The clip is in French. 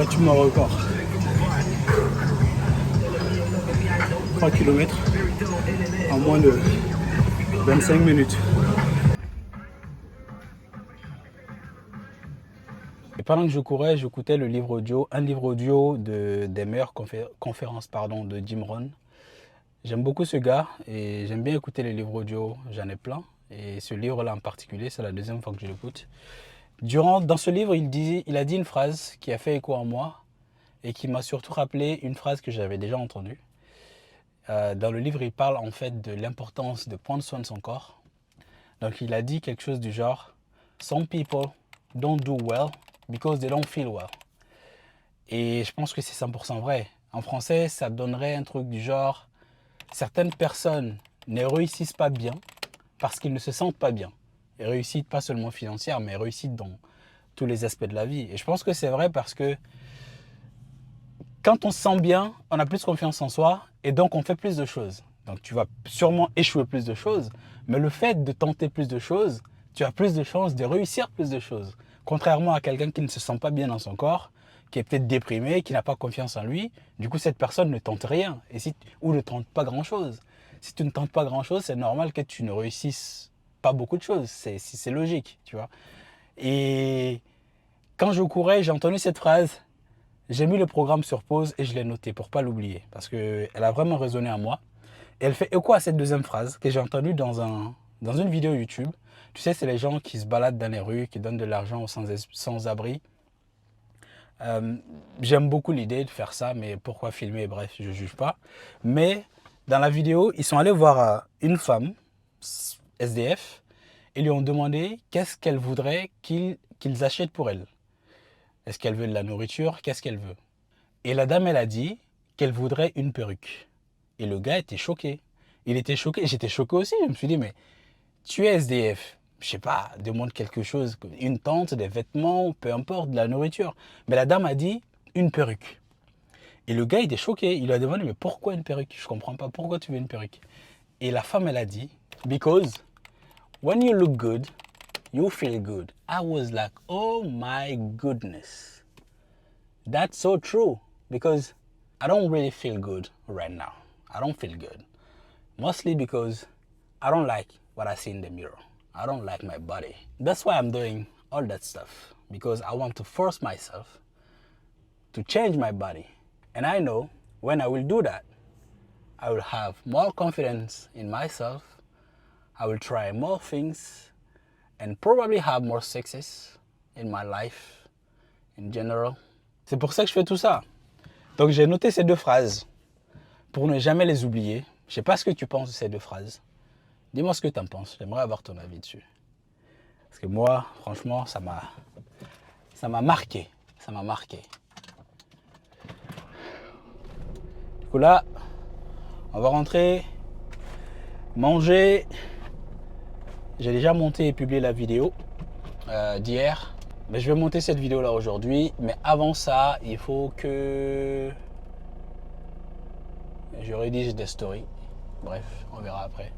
battu mon record. 3 km en moins de 25 minutes. Et pendant que je courais, j'écoutais le livre audio, un livre audio des meilleures conférences de Jim Rohn. J'aime beaucoup ce gars et j'aime bien écouter les livres audio, j'en ai plein. Et ce livre-là en particulier, c'est la deuxième fois que je l'écoute. Dans ce livre, il a dit une phrase qui a fait écho en moi et qui m'a surtout rappelé une phrase que j'avais déjà entendue. Dans le livre, il parle en fait de l'importance de prendre soin de son corps. Donc il a dit quelque chose du genre « Some people don't do well because they don't feel well ». Et je pense que c'est 100% vrai. En français, ça donnerait un truc du genre « Certaines personnes ne réussissent pas bien parce qu'ils ne se sentent pas bien ». Et réussissent pas seulement financière, mais réussissent dans tous les aspects de la vie. Et je pense que c'est vrai parce que quand on se sent bien, on a plus confiance en soi et donc on fait plus de choses. Donc tu vas sûrement échouer plus de choses, mais le fait de tenter plus de choses, tu as plus de chances de réussir plus de choses. Contrairement à quelqu'un qui ne se sent pas bien dans son corps, qui est peut-être déprimé, qui n'a pas confiance en lui, du coup cette personne ne tente rien ou ne tente pas grand-chose. Si tu ne tentes pas grand-chose, c'est normal que tu ne réussisses pas beaucoup de choses, c'est logique, tu vois. Et quand je courais, j'ai entendu cette phrase, j'ai mis le programme sur pause et je l'ai noté pour pas l'oublier parce qu'elle a vraiment résonné en moi. Et elle fait écho à cette deuxième phrase que j'ai entendue dans une vidéo YouTube. Tu sais, c'est les gens qui se baladent dans les rues, qui donnent de l'argent aux sans-abri. J'aime beaucoup l'idée de faire ça, mais pourquoi filmer? Bref, je ne juge pas. Mais dans la vidéo, ils sont allés voir une femme SDF et lui ont demandé qu'est-ce qu'elle voudrait qu'ils achètent pour elle. Est-ce qu'elle veut de la nourriture? Qu'est-ce qu'elle veut? Et la dame, elle a dit qu'elle voudrait une perruque. Et le gars était choqué. Il était choqué. J'étais choqué aussi. Je me suis dit, mais tu es SDF. Je sais pas, demande quelque chose, une tente, des vêtements, peu importe, de la nourriture. Mais la dame a dit une perruque. Et le gars, il était choqué. Il lui a demandé, mais pourquoi une perruque? Je comprends pas. Pourquoi tu veux une perruque? Et la femme, elle a dit, because when you look good, you feel good. I was like, oh my goodness. That's so true. Because I don't really feel good right now. I don't feel good. Mostly because I don't like what I see in the mirror. I don't like my body. That's why I'm doing all that stuff. Because I want to force myself to change my body. And I know when I will do that, I will have more confidence in myself. I will try more things and probably have more success in my life in general. C'est pour ça que je fais tout ça. Donc j'ai noté ces deux phrases pour ne jamais les oublier. Je ne sais pas ce que tu penses de ces deux phrases. Dis-moi ce que tu en penses. J'aimerais avoir ton avis dessus. Parce que moi, franchement, ça m'a marqué. Ça m'a marqué. Du coup là, on va rentrer, manger. J'ai déjà monté et publié la vidéo d'hier. Mais je vais monter cette vidéo là aujourd'hui. Mais avant ça, il faut que je rédige des stories. Bref, on verra après.